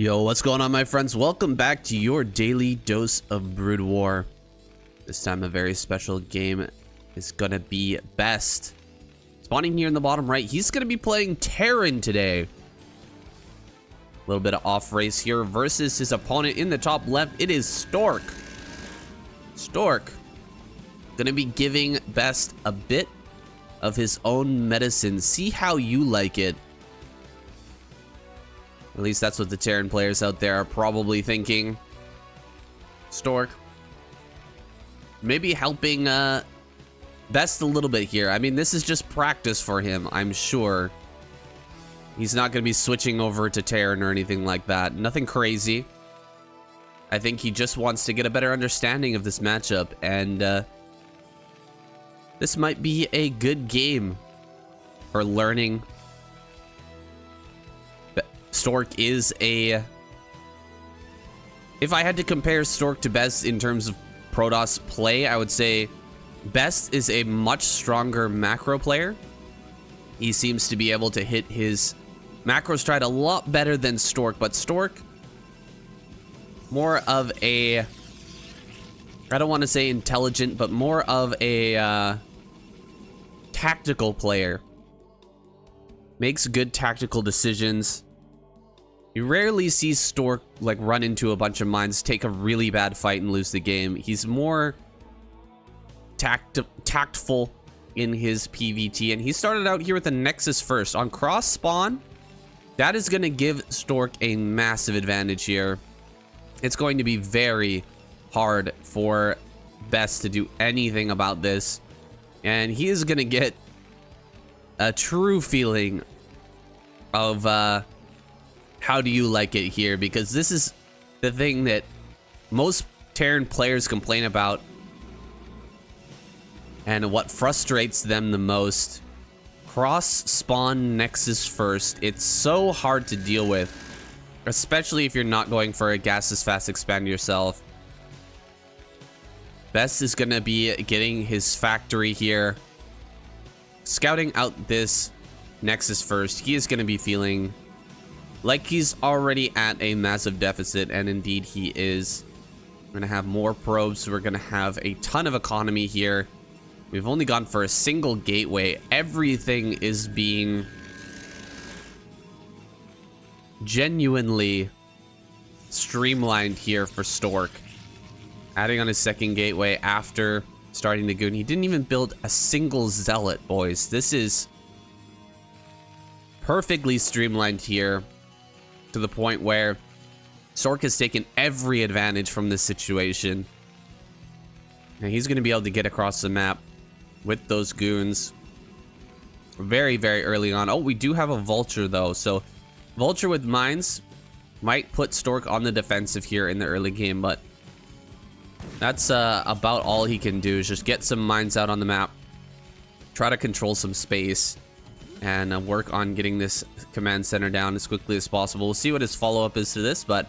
Yo, what's going on, my friends? Welcome back to your daily dose of Broodwar. This time a very special game is gonna be Best. Spawning here in the bottom right, he's gonna be playing Terran today. A little bit of Offrace here versus his opponent in the top left. It is Stork. Stork gonna be giving Best a bit of his own medicine. See how you like it. At least that's what the Terran players out there are probably thinking. Stork maybe helping Best a little bit here. I mean, this is just practice for him, I'm sure. He's not going to be switching over to Terran or anything like that. Nothing crazy. I think he just wants to get a better understanding of this matchup, and this might be a good game for learning. Stork is a... If I had to compare Stork to Best in terms of Protoss play, I would say Best is a much stronger macro player. He seems to be able to hit his macro stride a lot better than Stork, but Stork, more of a... I don't want to say intelligent, but more of a tactical player. Makes good tactical decisions. You rarely see Stork like run into a bunch of mines, take a really bad fight, and lose the game. He's more tactful in his PvT, and he started out here with the Nexus first on cross spawn. That is going to give Stork a massive advantage here. It's going to be very hard for Best to do anything about this, and he is going to get a true feeling of how do you like it here, because this is the thing that most Terran players complain about and what frustrates them the most. Cross spawn Nexus first. It's so hard to deal with, especially if you're not going for a gaseous fast expand yourself. Best is gonna be getting his factory here, scouting out this Nexus first. He is gonna be feeling like he's already at a massive deficit, and indeed he is. We're gonna have more probes. We're gonna have a ton of economy here. We've only gone for a single gateway. Everything is being genuinely streamlined here for Stork. Adding on his second gateway after starting the Goon. He didn't even build a single Zealot, boys. This is perfectly streamlined here, to the point where Stork has taken every advantage from this situation. And he's going to be able to get across the map with those goons very, very early on. Oh, we do have a Vulture, though. So Vulture with mines might put Stork on the defensive here in the early game, but that's about all he can do, is just get some mines out on the map, try to control some space, and work on getting this command center down as quickly as possible. We'll see what his follow-up is to this, but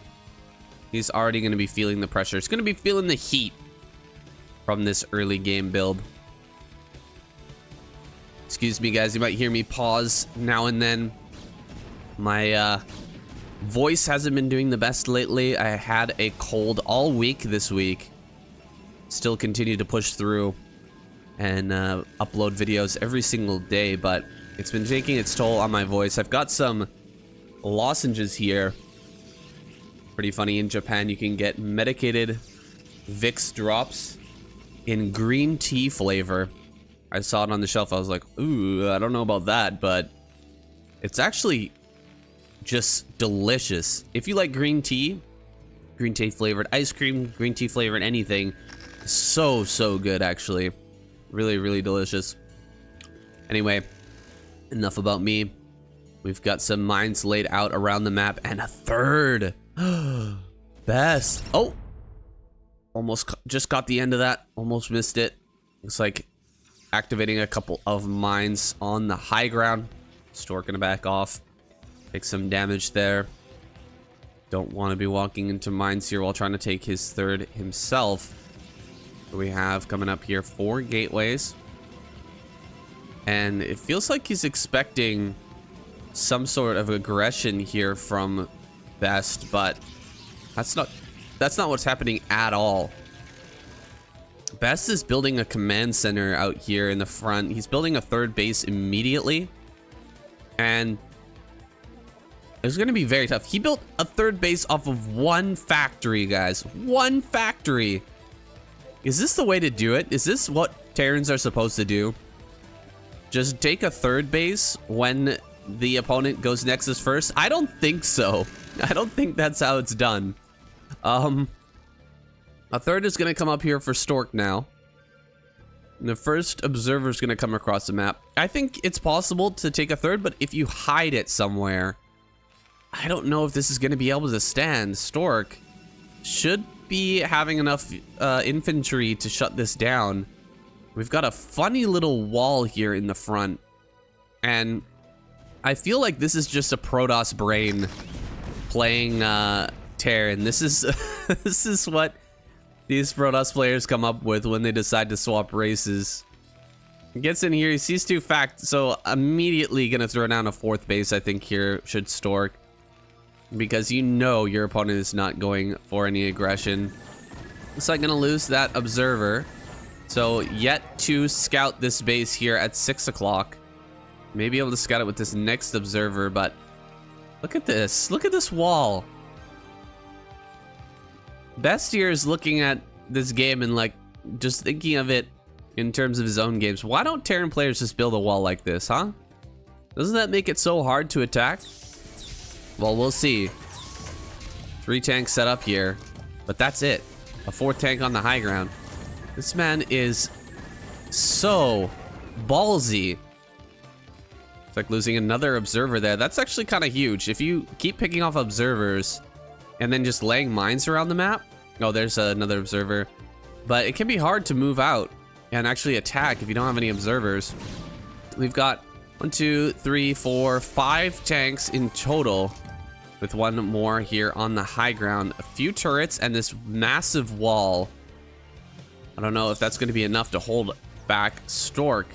he's already going to be feeling the pressure. He's going to be feeling the heat from this early game build. Excuse me, guys. You might hear me pause now and then. My voice hasn't been doing the best lately. I had a cold all week this week. Still continue to push through and upload videos every single day, but it's been taking its toll on my voice. I've got some lozenges here. Pretty funny, in Japan you can get medicated Vicks drops in green tea flavor. I saw it on the shelf. I was like, ooh, I don't know about that, but it's actually just delicious. If you like green tea flavored ice cream, green tea flavored anything, so good, actually. Really, really delicious. Anyway, enough about me. We've got some mines laid out around the map, and a third. Best. Oh, almost just got the end of that. Almost missed it. Looks like activating a couple of mines on the high ground. Stork gonna back off, take some damage there. Don't want to be walking into mines here while trying to take his third himself. So we have coming up here 4 gateways. And it feels like he's expecting some sort of aggression here from Best, but that's not what's happening at all. Best is building a command center out here in the front. He's building a third base immediately, and it's going to be very tough. He built a third base off of one factory, guys. One factory. Is this the way to do it? Is this what Terrans are supposed to do? Just take a third base when the opponent goes Nexus first? I don't think so. I don't think that's how it's done. A third is going to come up here for Stork now. And the first observer is going to come across the map. I think it's possible to take a third, but if you hide it somewhere, I don't know if this is going to be able to stand. Stork should be having enough infantry to shut this down. We've got a funny little wall here in the front, and I feel like this is just a Protoss brain playing Terran. This is this is what these Protoss players come up with when they decide to swap races. He gets in here, he sees two facts, so immediately gonna throw down a fourth base, I think, here should Stork, because you know your opponent is not going for any aggression. Looks like gonna lose that observer, so yet to scout this base here at 6 o'clock. Maybe able to scout it with this next observer, but look at this. Look at this wall. Best here is looking at this game and like just thinking of it in terms of his own games. Why don't Terran players just build a wall like this, huh? Doesn't that make it so hard to attack? Well, we'll see. 3 tanks set up here, but that's it. A 4th tank on the high ground. This man is so ballsy. It's like losing another observer there. That's actually kind of huge. If you keep picking off observers and then just laying mines around the map. Oh, there's another observer. But it can be hard to move out and actually attack if you don't have any observers. We've got 1, 2, 3, 4, 5 tanks in total, with one more here on the high ground. A few turrets and this massive wall. I don't know if that's going to be enough to hold back Stork,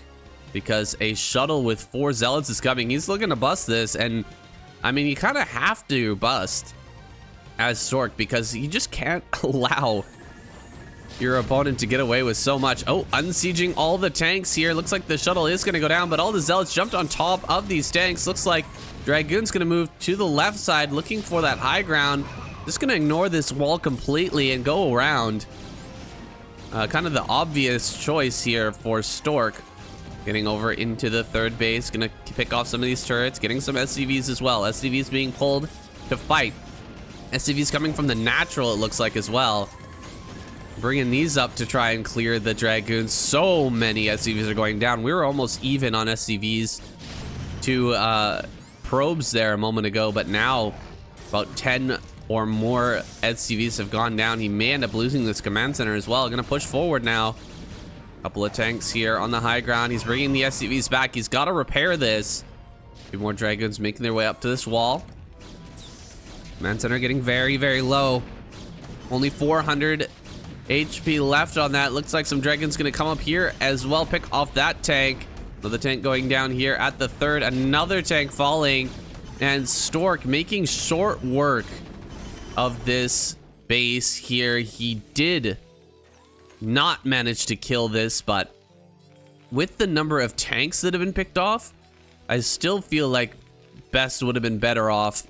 because a shuttle with 4 zealots is coming. He's looking to bust this, and I mean, you kind of have to bust as Stork, because you just can't allow your opponent to get away with so much. Oh, unsieging all the tanks here. Looks like the shuttle is going to go down, but all the zealots jumped on top of these tanks. Looks like Dragoon's going to move to the left side, looking for that high ground. Just going to ignore this wall completely and go around. Kind of the obvious choice here for Stork. Getting over into the third base, gonna pick off some of these turrets, getting some SCVs as well. SCVs being pulled to fight. SCVs coming from the natural, it looks like, as well. Bringing these up to try and clear the Dragoons. So many SCVs are going down. We were almost even on SCVs to probes there a moment ago, but now about 10 or more SCVs have gone down. He may end up losing this command center as well. Gonna push forward now. Couple of tanks here on the high ground. He's bringing the SCVs back. He's got to repair this. A few more Dragons making their way up to this wall. Command center getting very, very low. Only 400 HP left on that. Looks like some Dragons going to come up here as well. Pick off that tank. Another tank going down here at the third. Another tank falling. And Stork making short work of this base here. He did not manage to kill this, but with the number of tanks that have been picked off, I still feel like Best would have been better off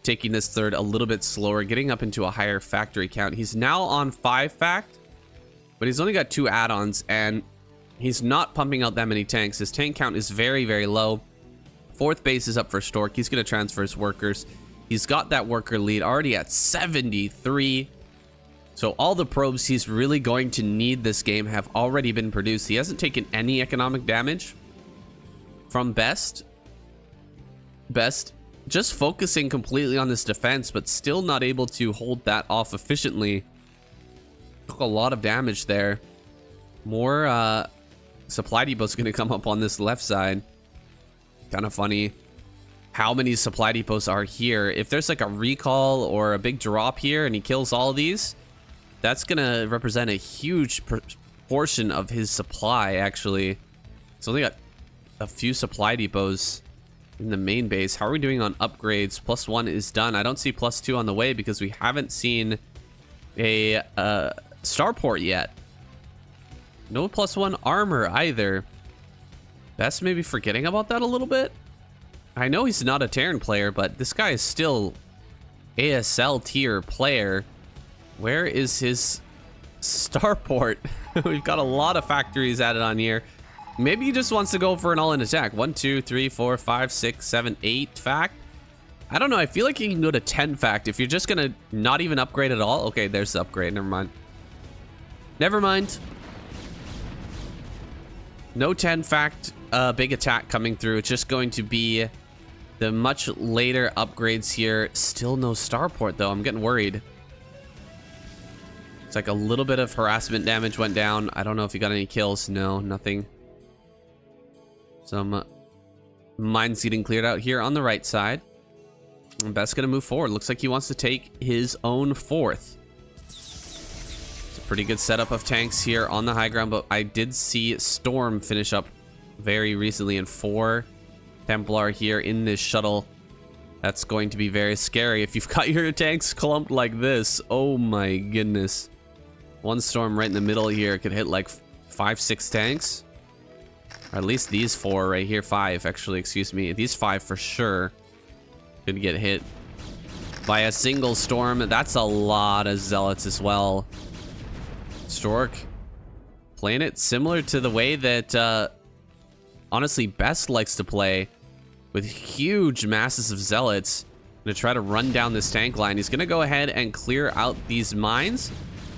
taking this third a little bit slower, getting up into a higher factory count. He's now on 5 fact, but he's only got 2 add-ons, and he's not pumping out that many tanks. His tank count is very, very low. 4th base is up for Stork. He's going to transfer his workers. He's got that worker lead already at 73. So all the probes he's really going to need this game have already been produced. He hasn't taken any economic damage from Best. Best just focusing completely on this defense, but still not able to hold that off efficiently. Took a lot of damage there. More supply depots going to come up on this left side. Kind of funny how many supply depots are here. If there's like a recall or a big drop here and he kills all of these, that's gonna represent a huge portion of his supply, actually. It's only got a few supply depots in the main base. How are we doing on upgrades? +1 is done. I don't see +2 on the way because we haven't seen a starport yet. No +1 armor either. Best maybe forgetting about that a little bit. I know he's not a Terran player, but this guy is still ASL tier player. Where is his starport? We've got a lot of factories added on here. Maybe he just wants to go for an all-in attack. 1, 2, 3, 4, 5, 6, 7, 8 fact. I don't know. I feel like you can go to 10 fact if you're just gonna not even upgrade at all. Okay, there's the upgrade. Never mind. Never mind. No 10 fact big attack coming through. It's just going to be the much later upgrades here. Still no starport though. I'm getting worried. It's like a little bit of harassment damage went down. I don't know if he got any kills. No, nothing. Some mines getting cleared out here on the right side. And Best's gonna move forward. Looks like he wants to take his own 4th. It's a pretty good setup of tanks here on the high ground, but I did see Storm finish up very recently in 4 Templar here in this shuttle. That's going to be very scary if you've got your tanks clumped like this. Oh my goodness. One Storm right in the middle here could hit like 5, 6 tanks. Or at least these 4 right here. 5, actually, excuse me. These 5 for sure could get hit by a single Storm. That's a lot of Zealots as well. Stork playing it similar to the way that honestly Best likes to play, with huge masses of Zealots. Gonna try to run down this tank line. He's gonna go ahead and clear out these mines.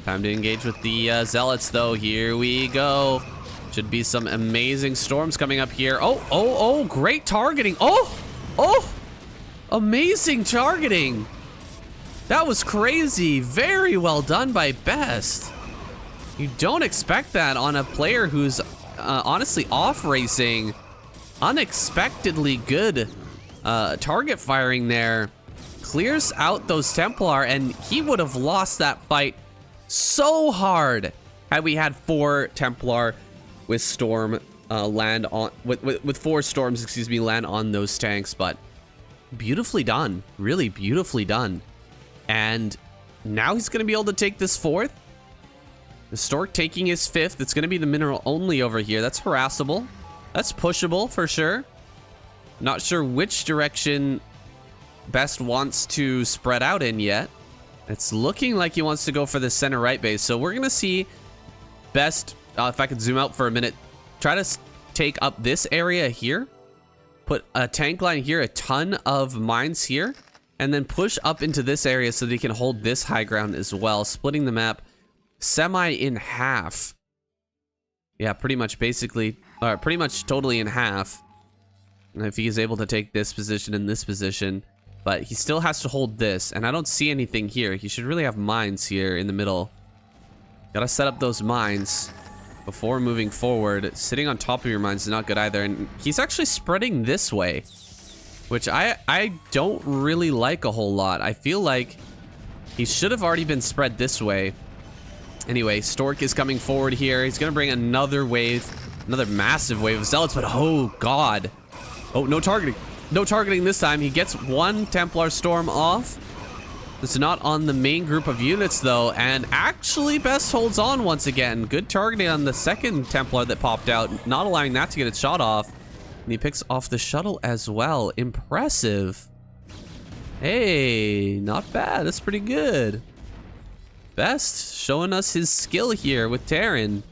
Time to engage with the Zealots though. Here we go. Should be some amazing Storms coming up here. Oh, great targeting. Oh, amazing targeting. That was crazy. Very well done by Best. You don't expect that on a player who's honestly off racing. Unexpectedly good target firing there. Clears out those Templar, and he would have lost that fight so hard had we had 4 Templar with Storm land on with 4 Storms, excuse me, land on those tanks. But beautifully done, really beautifully done. And now he's gonna be able to take this 4th. The Stork taking his 5th. It's gonna be the mineral only over here. That's harassable. That's pushable for sure. Not sure which direction Best wants to spread out in yet. It's looking like he wants to go for the center right base. So we're gonna see Best, if I could zoom out for a minute, try to take up this area here, put a tank line here, a ton of mines here, and then push up into this area so that he can hold this high ground as well, splitting the map semi in half. Yeah, pretty much basically, pretty much totally in half. And if he is able to take this position and this position, but he still has to hold this, and I don't see anything here. He should really have mines here in the middle. Gotta set up those mines before moving forward. Sitting on top of your mines is not good either, and he's actually spreading this way, which I don't really like a whole lot. I feel like he should have already been spread this way. Anyway, Stork is coming forward here. He's gonna bring another wave, another massive wave of Zealots, but oh god. Oh, no targeting. No targeting this time. He gets 1 Templar Storm off. It's not on the main group of units though, and actually Best holds on once again. Good targeting on the 2nd Templar that popped out, not allowing that to get its shot off. And he picks off the shuttle as well. Impressive. Hey, not bad. That's pretty good. Best showing us his skill here with Terran.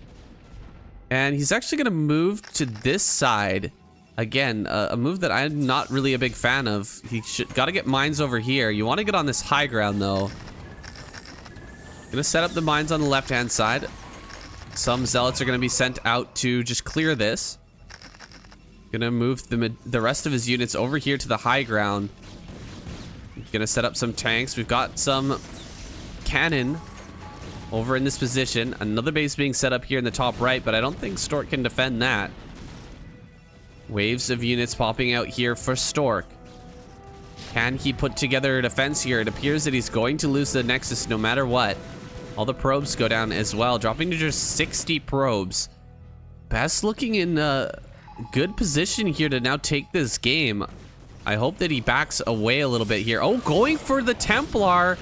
And he's actually going to move to this side. Again, a move that I'm not really a big fan of. He got to get mines over here. You want to get on this high ground, though. Gonna set up the mines on the left-hand side. Some Zealots are going to be sent out to just clear this. Gonna move the rest of his units over here to the high ground. Gonna set up some tanks. We've got some cannon over in this position. Another base being set up here in the top right, but I don't think Stork can defend that. Waves of units popping out here for Stork. Can he put together a defense here? It appears that he's going to lose the Nexus no matter what. All the probes go down as well, dropping to just 60 probes. Best looking in a good position here to now take this game. I hope that he backs away a little bit here. Oh, going for the Templar.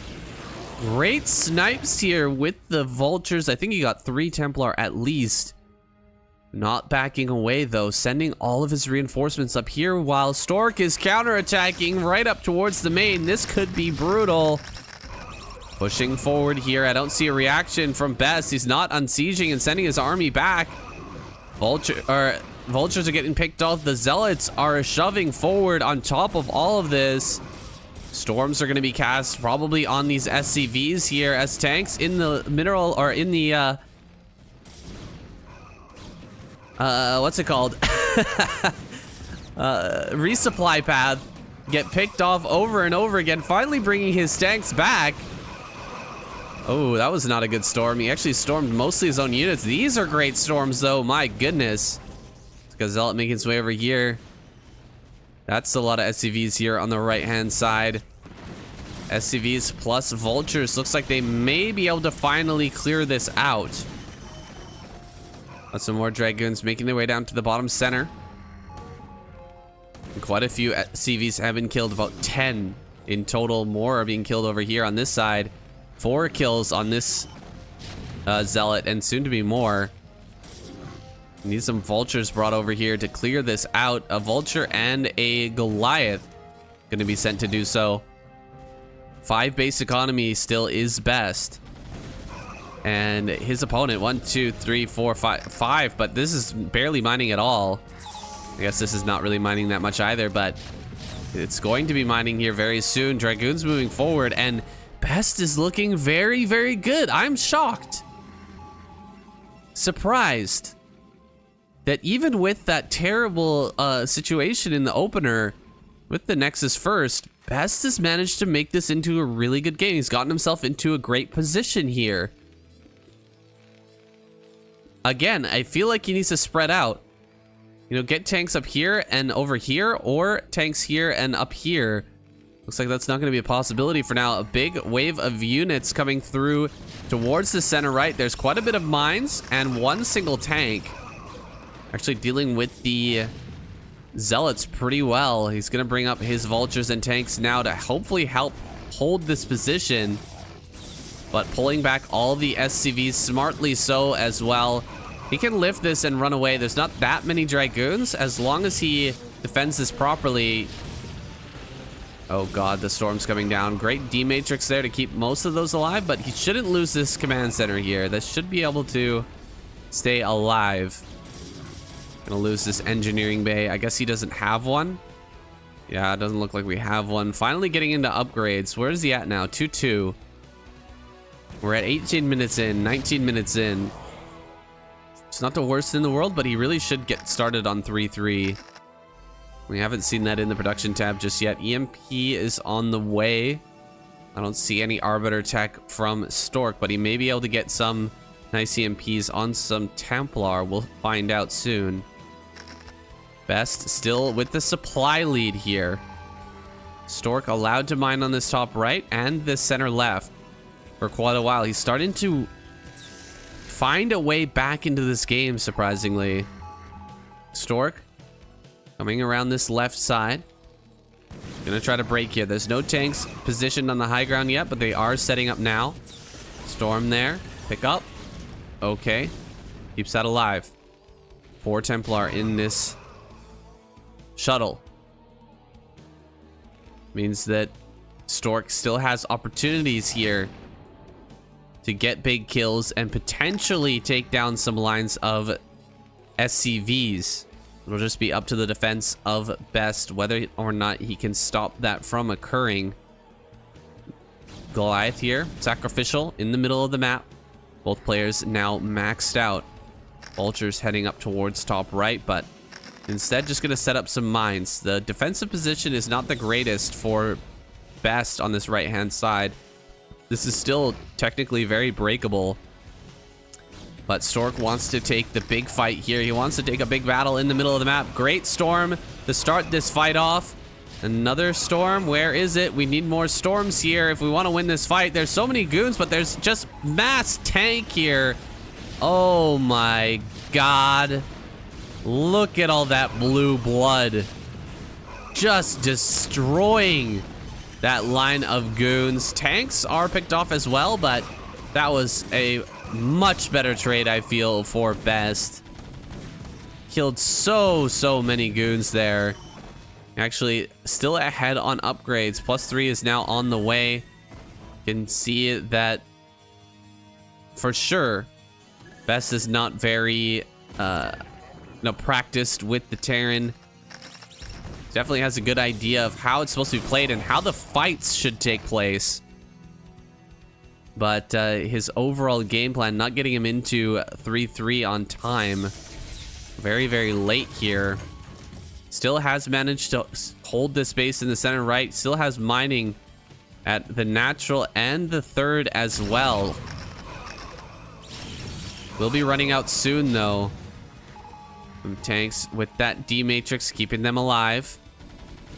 Great snipes here with the vultures. I think he got 3 Templar at least. Not backing away though, sending all of his reinforcements up here while Stork is counterattacking right up towards the main. This could be brutal. Pushing forward here. I don't see a reaction from Best. He's not unsieging and sending his army back. Vultures are getting picked off. The Zealots are shoving forward on top of all of this. Storms are going to be cast probably on these SCVs here as tanks in the mineral or in the what's it called? Resupply path get picked off over and over again, finally bringing his tanks back. Oh, that was not a good storm. He actually stormed mostly his own units. These are great storms though, my goodness. Because Zealot making his way over here. That's a lot of SCVs here on the right hand side. SCVs plus vultures. Looks like they may be able to finally clear this out. Got some more Dragoons making their way down to the bottom center. And quite a few SCVs have been killed, about 10 in total. More are being killed over here on this side. 4 kills on this Zealot, and soon to be more. Need some vultures brought over here to clear this out. A vulture and a Goliath going to be sent to do so. 5 base economy still is Best. And his opponent, 1, 2, 3, 4, 5, but this is barely mining at all. I guess this is not really mining that much either, but it's going to be mining here very soon. Dragoons moving forward, and Best is looking very, very good. I'm shocked. Surprised that even with that terrible situation in the opener with the Nexus first, Best has managed to make this into a really good game. He's gotten himself into a great position here. Again, I feel like he needs to spread out. You know, get tanks up here and over here, or tanks here and up here. Looks like that's not going to be a possibility for now. A big wave of units coming through towards the center right. There's quite a bit of mines and 1 single tank. Actually dealing with the Zealots pretty well. He's going to bring up his vultures and tanks now to hopefully help hold this position. But pulling back all the SCVs smartly so as well. He can lift this and run away. There's not that many Dragoons. As long as he defends this properly. Oh god, the storm's coming down. Great D-Matrix there to keep most of those alive, but he shouldn't lose this command center here. That should be able to stay alive. Gonna lose this engineering bay. I guess he doesn't have one. Yeah, it doesn't look like we have one. Finally getting into upgrades. Where is he at now? 2-2. We're at 18 minutes in, 19 minutes in. It's not the worst in the world, but he really should get started on 3-3. We haven't seen that in the production tab just yet. EMP is on the way. I don't see any Arbiter tech from Stork, but he may be able to get some nice EMPs on some Templar. We'll find out soon. Best still with the supply lead here. Stork allowed to mine on this top right and this center left for quite a while. He's starting to find a way back into this game, surprisingly. Stork coming around this left side. Gonna try to break here. There's no tanks positioned on the high ground yet, but they are setting up now. Storm there. Pick up. Okay. Keeps that alive. 4 Templar in this shuttle. Means that Stork still has opportunities here to get big kills and potentially take down some lines of SCVs. It'll just be up to the defense of Best whether or not he can stop that from occurring. Goliath here, sacrificial in the middle of the map. Both players now maxed out. Vultures heading up towards top right, but instead just going to set up some mines. The defensive position is not the greatest for Best on this right hand side. This is still technically very breakable. But Stork wants to take the big fight here. He wants to take a big battle in the middle of the map. Great storm to start this fight off. Another storm. Where is it? We need more storms here if we want to win this fight. There's so many goons, but there's just mass tank here. Oh my god. Look at all that blue blood. just destroying that line of goons. Tanks are picked off as well, but that was a much better trade, I feel, for Best. Killed so many goons there. Actually, still ahead on upgrades. +3 is now on the way. Can see that for sure. Best is not very practiced with the Terran. Definitely has a good idea of how it's supposed to be played and how the fights should take place. But his overall game plan, not getting him into 3-3 on time. Very late here. Still has managed to hold this base in the center right. Still has mining at the natural and the third as well. We'll be running out soon, though. From tanks with that D matrix, keeping them alive.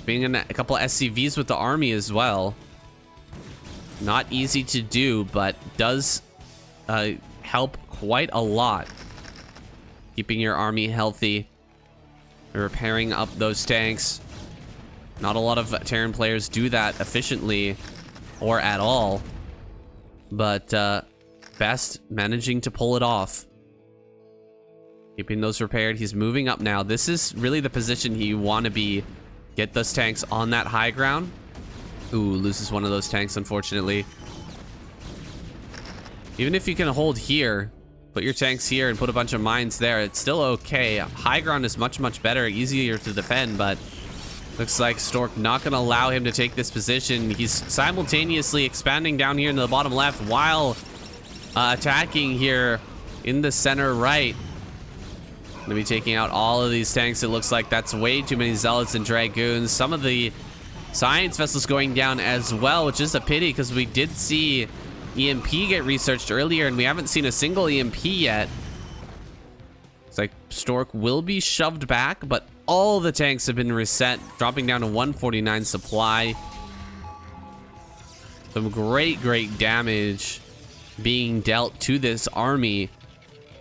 Being in a couple SCVs with the army as well. Not easy to do, but does help quite a lot. Keeping your army healthy. Repairing up those tanks. Not a lot of Terran players do that efficiently or at all. But Best managing to pull it off. Keeping those repaired. He's moving up now. This is really the position you want to be. Get those tanks on that high ground. Ooh, loses one of those tanks, unfortunately. Even if you can hold here, put your tanks here and put a bunch of mines there, it's still okay. High ground is much better, easier to defend, but looks like Stork not going to allow him to take this position. He's simultaneously expanding down here into the bottom left while attacking here in the center right. Gonna be taking out all of these tanks. It looks like that's way too many zealots and dragoons. Some of the science vessels going down as well, which is a pity because we did see EMP get researched earlier and we haven't seen a single EMP yet. It's like Stork will be shoved back, but all the tanks have been reset, dropping down to 149 supply. Some great damage being dealt to this army.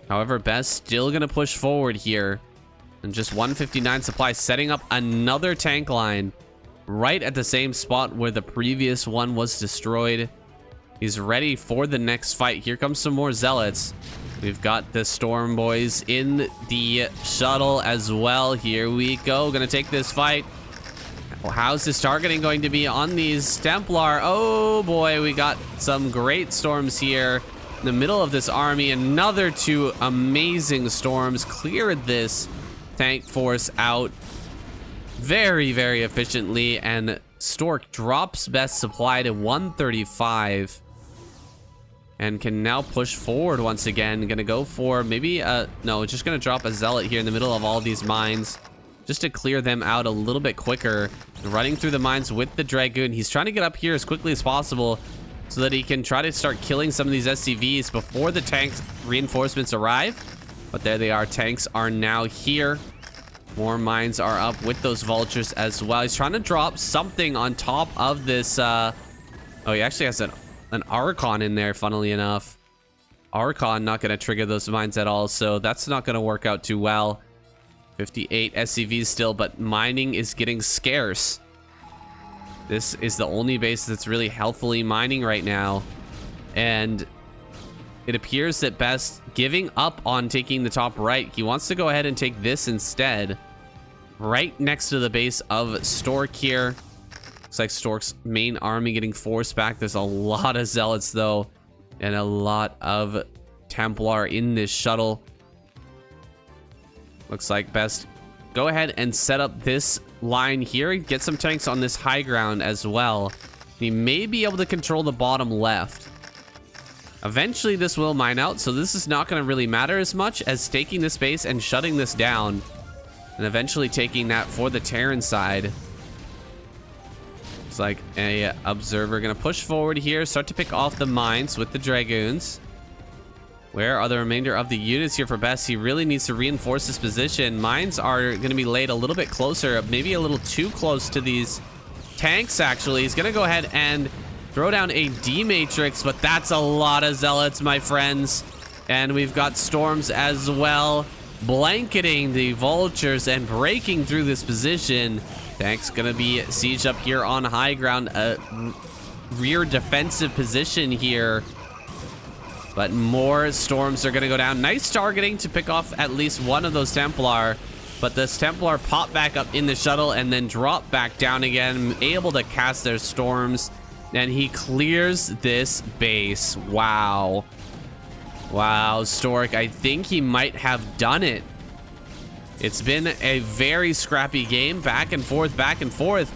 However, Best still gonna push forward here. And just 159 supply, setting up another tank line right at the same spot where the previous one was destroyed. He's ready for the next fight. Here comes some more zealots. We've got the Storm Boys in the shuttle as well. Here we go. Gonna take this fight. Well, how's his targeting going to be on these Templar? Oh boy, we got some great storms here in the middle of this army. Another two amazing storms cleared this tank force out very efficiently, and Stork drops Best supply to 135 and can now push forward once again. Gonna go for maybe no, just gonna drop a zealot here in the middle of all these mines just to clear them out a little bit quicker. Running through the mines with the dragoon. He's trying to get up here as quickly as possible so that he can try to start killing some of these SCVs before the tanks reinforcements arrive. But there they are. Tanks are now here. More mines are up with those vultures as well. He's trying to drop something on top of this. Oh, he actually has an Archon in there, funnily enough. Archon not going to trigger those mines at all, so that's not going to work out too well. 58 SCVs still, but mining is getting scarce. This is the only base that's really healthily mining right now. And it appears that Best giving up on taking the top right. He wants to go ahead and take this instead. Right next to the base of Stork here. Looks like Stork's main army getting forced back. There's a lot of zealots though, and a lot of Templar in this shuttle. Looks like Best go ahead and set up this line here. Get some tanks on this high ground as well. He may be able to control the bottom left. Eventually this will mine out, so this is not going to really matter as much as taking this base and shutting this down, and eventually taking that for the Terran side. It's like a observer going to push forward here, start to pick off the mines with the dragoons. Where are the remainder of the units here for Best? He really needs to reinforce his position. Mines are going to be laid a little bit closer, maybe a little too close to these tanks, actually. He's going to go ahead and throw down a D-Matrix, but that's a lot of zealots, my friends. And we've got storms as well, blanketing the vultures and breaking through this position. Tank's gonna be sieged up here on high ground. A rear defensive position here. But more storms are gonna go down. Nice targeting to pick off at least one of those Templar. But this Templar pop back up in the shuttle and then drop back down again, able to cast their storms. And he clears this base. Wow. Wow, Stork, I think he might have done it. It's been a very scrappy game, back and forth,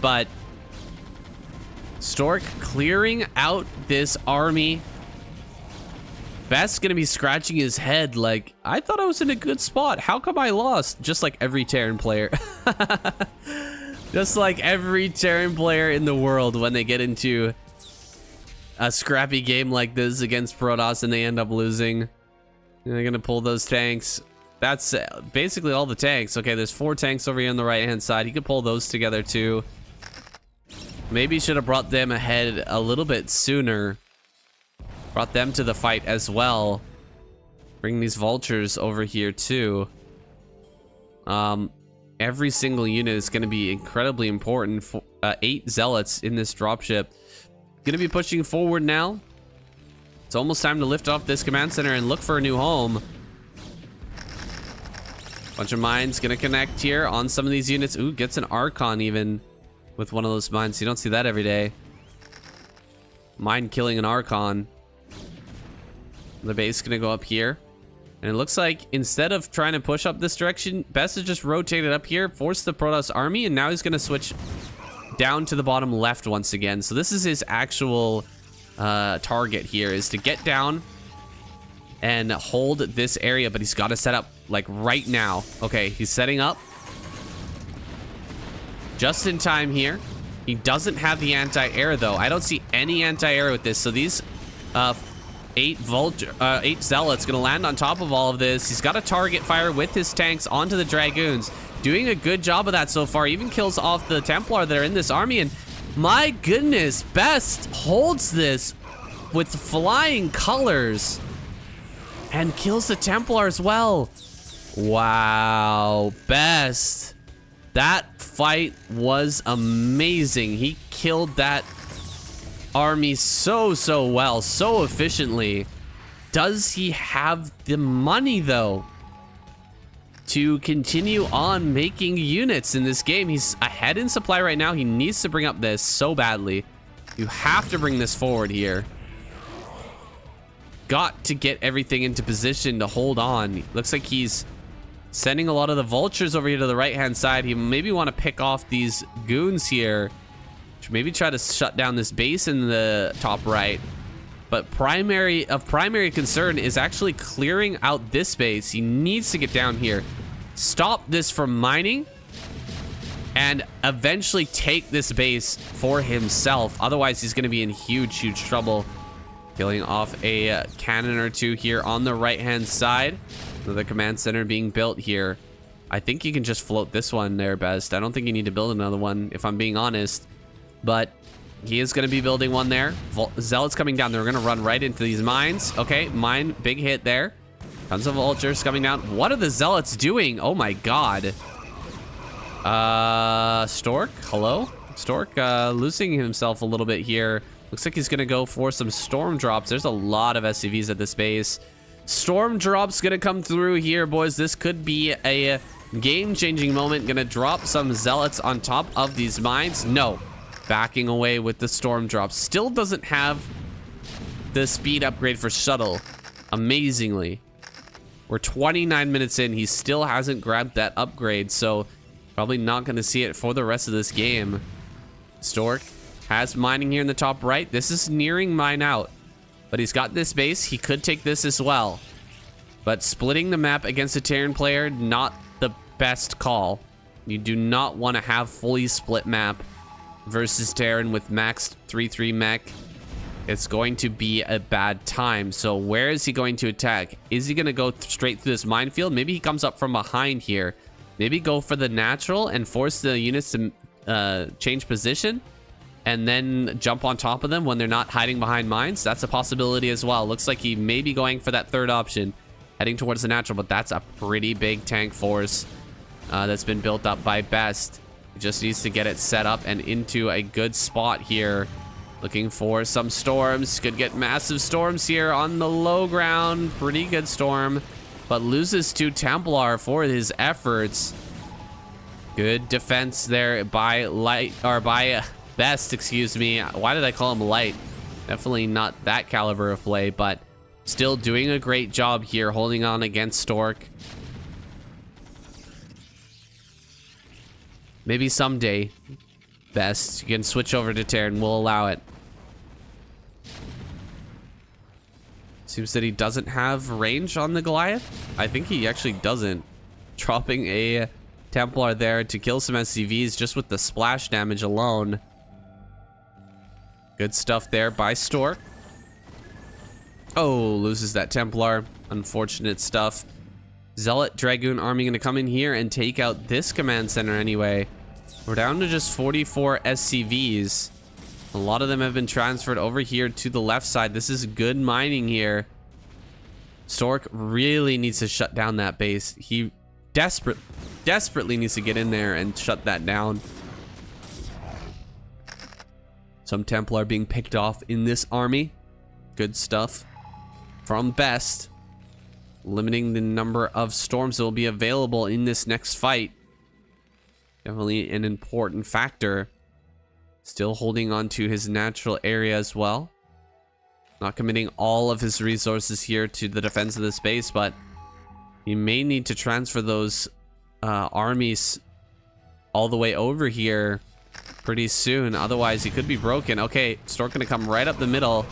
but Stork clearing out this army. Best's gonna be scratching his head like, I thought I was in a good spot. How come I lost? Just like every Terran player. Just like every Terran player in the world when they get into a scrappy game like this against Protoss and they end up losing. And they're gonna pull those tanks. That's basically all the tanks. Okay, there's 4 tanks over here on the right-hand side. He could pull those together too. Maybe should have brought them ahead a little bit sooner. Brought them to the fight as well. Bring these vultures over here too. Every single unit is going to be incredibly important. For 8 zealots in this dropship. Going to be pushing forward now. It's almost time to lift off this command center and look for a new home. Bunch of mines gonna connect here on some of these units. Ooh, gets an Archon even with one of those mines. You don't see that every day. Mine killing an Archon. The base gonna go up here. And it looks like instead of trying to push up this direction, Best has just rotated up here, forced the Protoss army, and now he's gonna switch down to the bottom left once again. So this is his actual target here, is to get down and hold this area, but he's got to set up like right now. Okay, he's setting up just in time here. He doesn't have the anti-air though. I don't see any anti-air with this. So these 8 zealots gonna land on top of all of this. He's got a target fire with his tanks onto the Dragoons, doing a good job of that so far. Even kills off the Templar that are in this army, and my goodness, Best holds this with flying colors and kills the Templar as well. Wow, Best. That fight was amazing. He killed that army so well, so efficiently. Does he have the money though to continue on making units in this game? He's ahead in supply right now. He needs to bring up this so badly. You have to bring this forward here. Got to get everything into position to hold on. Looks like he's sending a lot of the vultures over here to the right hand side. He maybe want to pick off these goons here, maybe try to shut down this base in the top right. But primary concern is actually clearing out this base. He needs to get down here, stop this from mining, and eventually take this base for himself. Otherwise he's going to be in huge trouble. Killing off a cannon or 2 here on the right hand side. Another command center being built here. I think you can just float this one there, Best. I don't think you need to build another one, if I'm being honest. But he is going to be building one there. Zealots coming down. They're going to run right into these mines. Okay, mine, big hit there. Tons of vultures coming down. What are the zealots doing? Oh my god. Stork, hello? Stork losing himself a little bit here. Looks like he's gonna go for some storm drops. There's a lot of SCVs at this base. Storm drops gonna come through here, boys. This could be a game-changing moment. Gonna drop some zealots on top of these mines. No, backing away with the storm drops. Still doesn't have the speed upgrade for shuttle. Amazingly, we're 29 minutes in. He still hasn't grabbed that upgrade, so probably not gonna see it for the rest of this game. Stork has mining here in the top right. This is nearing mine out, but he's got this base. He could take this as well, but splitting the map against a Terran player, not the best call. You do not want to have fully split map versus Terran with maxed 3-3 mech. It's going to be a bad time. So where is he going to attack? Is he going to go straight through this minefield? Maybe he comes up from behind here. Maybe go for the natural and force the units to change position, and then jump on top of them when they're not hiding behind mines. That's a possibility as well. Looks like he may be going for that third option, heading towards the natural, but that's a pretty big tank force that's been built up by Best. He just needs to get it set up and into a good spot here. Looking for some storms. Could get massive storms here on the low ground. Pretty good storm, but loses to Templar for his efforts. Good defense there by Best, excuse me. Why did I call him Light? Definitely not that caliber of play, but still doing a great job here, holding on against Stork. Maybe someday, Best, you can switch over to Terran. We'll allow it. Seems that he doesn't have range on the Goliath. I think he actually doesn't. Dropping a Templar there to kill some SCVs just with the splash damage alone. Good stuff there by Stork. Oh, loses that Templar. Unfortunate stuff. Zealot Dragoon army gonna come in here and take out this command center anyway. We're down to just 44 SCVs. A lot of them have been transferred over here to the left side. This is good mining here. Stork really needs to shut down that base. He desperately needs to get in there and shut that down. Some Templar being picked off in this army. Good stuff from Best. Limiting the number of storms that will be available in this next fight. Definitely an important factor. Still holding on to his natural area as well. Not committing all of his resources here to the defense of this base, but he may need to transfer those armies all the way over here pretty soon. Otherwise, he could be broken. Okay, Stork gonna come right up the middle.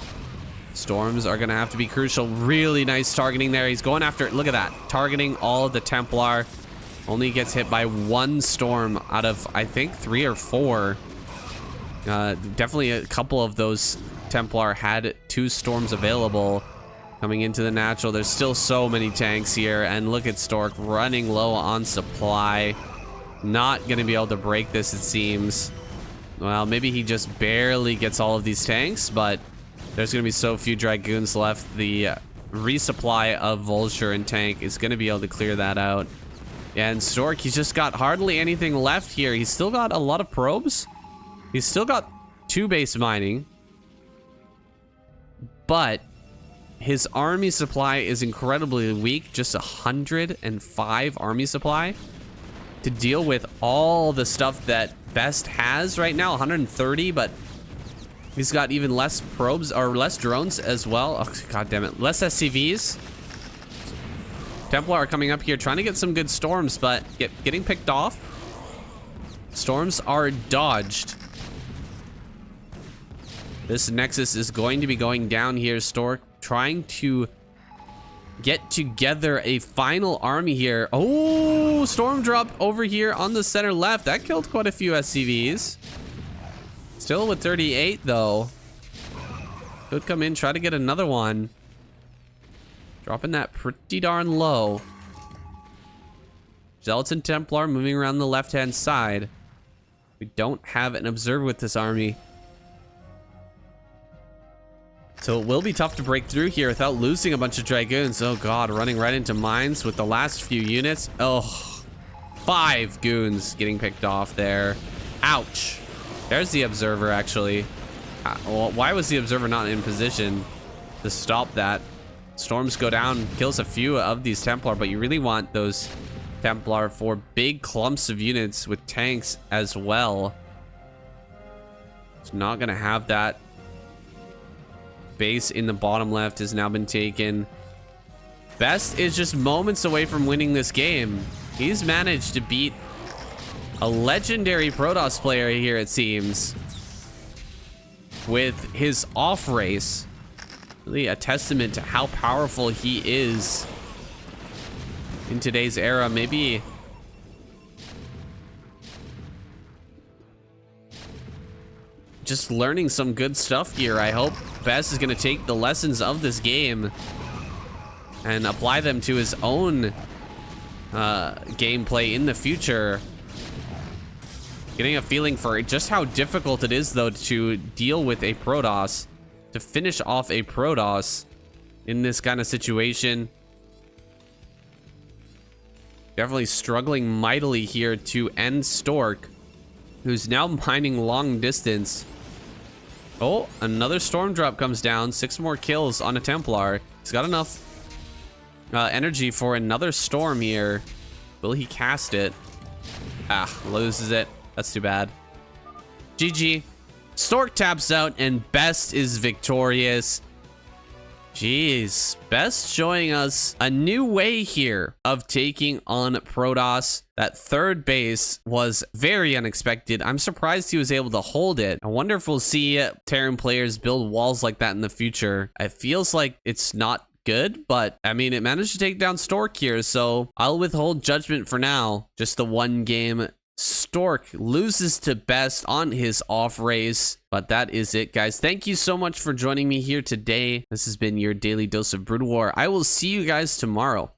Storms are gonna have to be crucial. Really nice targeting there. He's going after it. Look at that. Targeting all of the Templar. Only gets hit by one storm out of, I think, 3 or 4. Definitely a couple of those Templar had 2 storms available coming into the natural. There's still so many tanks here, and look at Stork running low on supply. Not gonna be able to break this, it seems. Well, maybe he just barely gets all of these tanks, but there's gonna be so few Dragoons left. The resupply of Vulture and tank is gonna be able to clear that out. And Stork, he's just got hardly anything left here. He's still got a lot of probes. He's still got 2 base mining. But his army supply is incredibly weak. Just 105 army supply to deal with all the stuff that Best has right now. 130, but he's got even less probes, or less drones as well. Oh, god damn it. Less SCVs. Templar are coming up here trying to get some good storms, but getting picked off. Storms are dodged. This Nexus is going to be going down here. Stork trying to get together a final army here. Oh, storm drop over here on the center left. That killed quite a few SCVs. Still with 38 though. Could come in, try to get another one. Dropping that pretty darn low. Zealots and Templar moving around the left-hand side. We don't have an observer with this army. So it will be tough to break through here without losing a bunch of Dragoons. Oh god, running right into mines with the last few units. Oh, 5 goons getting picked off there. Ouch. There's the observer, actually. Well, why was the observer not in position to stop that? Storms go down, kills a few of these Templar, but you really want those Templar for big clumps of units with tanks as well. It's not gonna have that. Base in the bottom left has now been taken. Best is just moments away from winning this game. He's managed to beat a legendary Protoss player here, it seems, with his Offrace. Really a testament to how powerful he is in today's era. Maybe just learning some good stuff here. I hope Best is going to take the lessons of this game and apply them to his own gameplay in the future. Getting a feeling for just how difficult it is, though, to deal with a Protoss, to finish off a Protoss in this kind of situation. Definitely struggling mightily here to end Stork. who's now mining long distance. Oh, another storm drop comes down. 6 more kills on a Templar. He's got enough energy for another storm here. Will he cast it? Ah, loses it. That's too bad. GG. Stork taps out and Best is victorious. Jeez, Best showing us a new way here of taking on Protoss. That third base was very unexpected. I'm surprised he was able to hold it. I wonder if we'll see Terran players build walls like that in the future. It feels like it's not good, but I mean, it managed to take down Stork here, so I'll withhold judgment for now. Just the one game. Stork loses to Best on his off race, but that is it, guys. Thank you so much for joining me here today. This has been your daily dose of Broodwar. I will see you guys tomorrow.